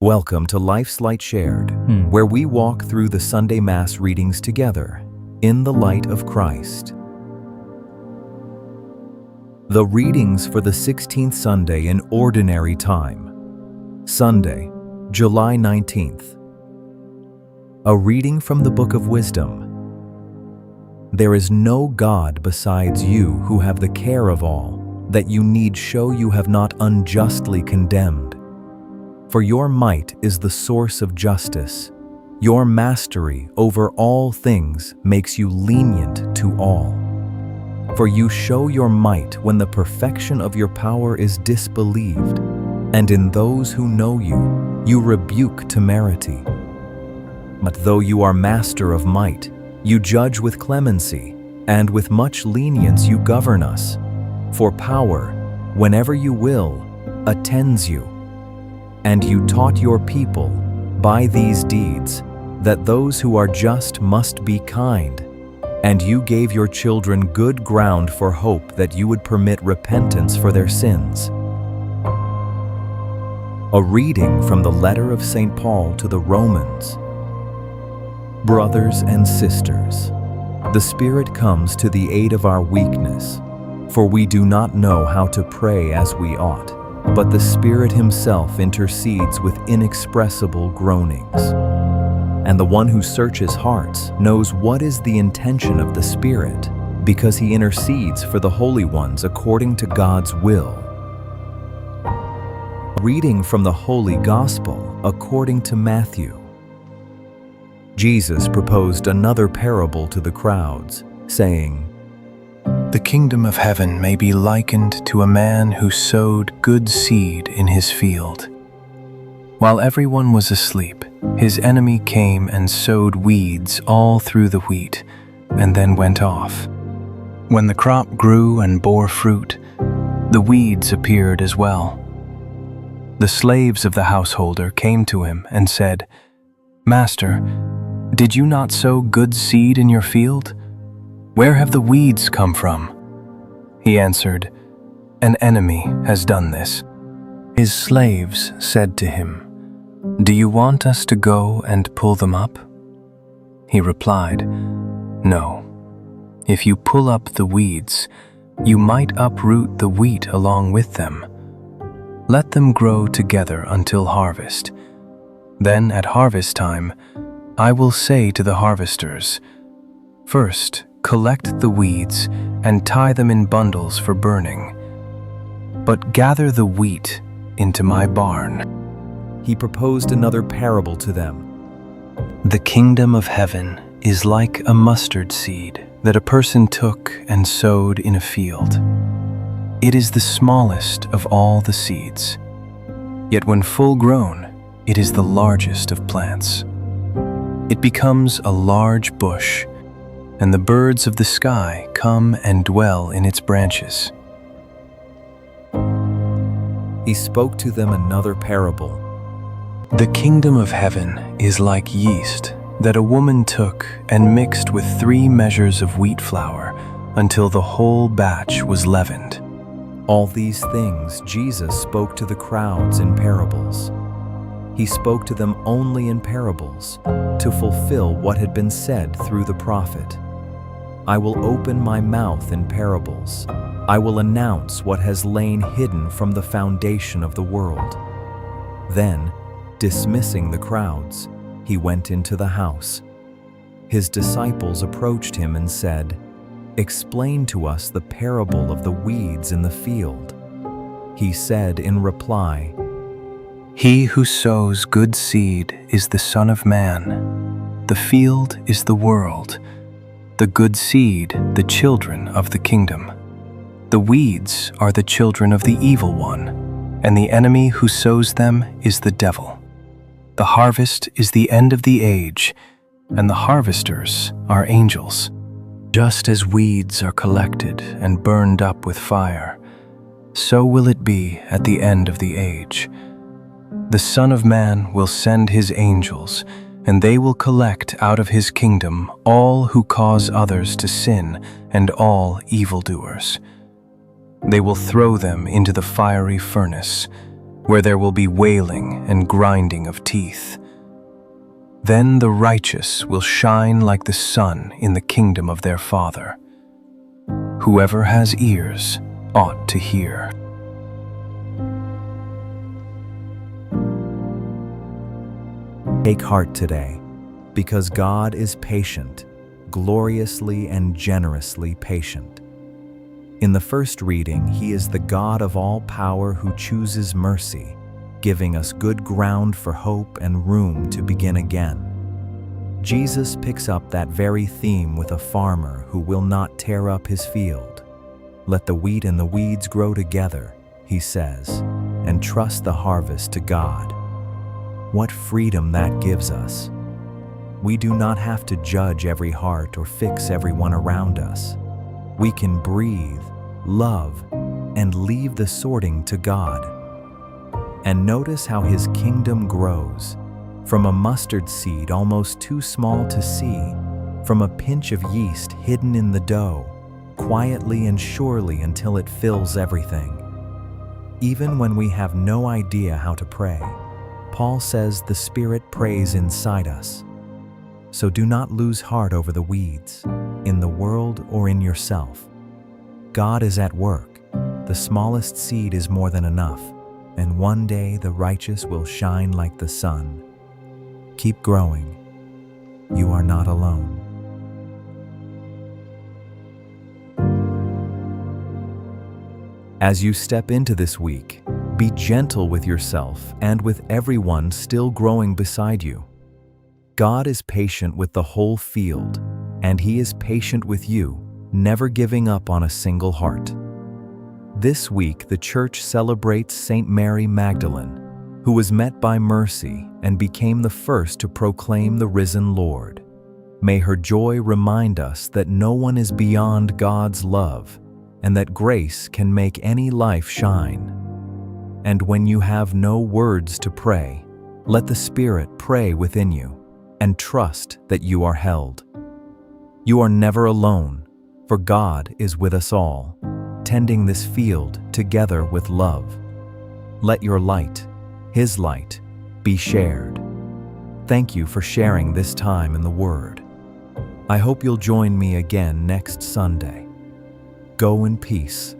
Welcome to Life's Light Shared, where we walk through the Sunday Mass readings together, in the light of Christ. The readings for the 16th Sunday in Ordinary Time. Sunday, July 19th. A reading from the Book of Wisdom. There is no God besides you who have the care of all, that you need show you have not unjustly condemned. For your might is the source of justice. Your mastery over all things makes you lenient to all. For you show your might when the perfection of your power is disbelieved, and in those who know you, you rebuke temerity. But though you are master of might, you judge with clemency, and with much lenience you govern us. For power, whenever you will, attends you. And you taught your people, by these deeds, that those who are just must be kind, and you gave your children good ground for hope that you would permit repentance for their sins. A reading from the letter of St. Paul to the Romans. Brothers and sisters, the Spirit comes to the aid of our weakness, for we do not know how to pray as we ought. But the Spirit Himself intercedes with inexpressible groanings. And the one who searches hearts knows what is the intention of the Spirit, because He intercedes for the holy ones according to God's will. Reading from the Holy Gospel according to Matthew. Jesus proposed another parable to the crowds, saying, "The kingdom of heaven may be likened to a man who sowed good seed in his field. While everyone was asleep, his enemy came and sowed weeds all through the wheat, and then went off. When the crop grew and bore fruit, the weeds appeared as well. The slaves of the householder came to him and said, 'Master, did you not sow good seed in your field? Where have the weeds come from?' He answered, 'An enemy has done this.' His slaves said to him, 'Do you want us to go and pull them up?' He replied, 'No. If you pull up the weeds, you might uproot the wheat along with them. Let them grow together until harvest. Then at harvest time, I will say to the harvesters, "First, collect the weeds and tie them in bundles for burning, but gather the wheat into my barn." He proposed another parable to them. "The kingdom of heaven is like a mustard seed that a person took and sowed in a field. It is the smallest of all the seeds, yet when full grown, it is the largest of plants. It becomes a large bush, and the birds of the sky come and dwell in its branches." He spoke to them another parable. "The kingdom of heaven is like yeast that a woman took and mixed with 3 measures of wheat flour until the whole batch was leavened." All these things Jesus spoke to the crowds in parables. He spoke to them only in parables, to fulfill what had been said through the prophet. "I will open my mouth in parables. I will announce what has lain hidden from the foundation of the world." Then, dismissing the crowds, he went into the house. His disciples approached him and said, "Explain to us the parable of the weeds in the field." He said in reply, "He who sows good seed is the Son of Man. The field is the world. The good seed, the children of the kingdom. The weeds are the children of the evil one, and the enemy who sows them is the devil. The harvest is the end of the age, and the harvesters are angels. Just as weeds are collected and burned up with fire, so will it be at the end of the age. The Son of Man will send his angels, and they will collect out of his kingdom all who cause others to sin and all evildoers. They will throw them into the fiery furnace, where there will be wailing and grinding of teeth. Then the righteous will shine like the sun in the kingdom of their Father. Whoever has ears ought to hear. Take heart today, because God is patient, gloriously and generously patient. In the first reading, He is the God of all power who chooses mercy, giving us good ground for hope and room to begin again. Jesus picks up that very theme with a farmer who will not tear up his field. Let the wheat and the weeds grow together, He says, and trust the harvest to God. What freedom that gives us. We do not have to judge every heart or fix everyone around us. We can breathe, love, and leave the sorting to God. And notice how His kingdom grows, from a mustard seed almost too small to see, from a pinch of yeast hidden in the dough, quietly and surely until it fills everything. Even when we have no idea how to pray, Paul says the Spirit prays inside us. So do not lose heart over the weeds, in the world or in yourself. God is at work. The smallest seed is more than enough, and one day the righteous will shine like the sun. Keep growing. You are not alone. As you step into this week, be gentle with yourself and with everyone still growing beside you. God is patient with the whole field, and He is patient with you, never giving up on a single heart. This week, the church celebrates Saint Mary Magdalene, who was met by mercy and became the first to proclaim the risen Lord. May her joy remind us that no one is beyond God's love, and that grace can make any life shine. And when you have no words to pray, let the Spirit pray within you, and trust that you are held. You are never alone, for God is with us all, tending this field together with love. Let your light, His light, be shared. Thank you for sharing this time in the Word. I hope you'll join me again next Sunday. Go in peace.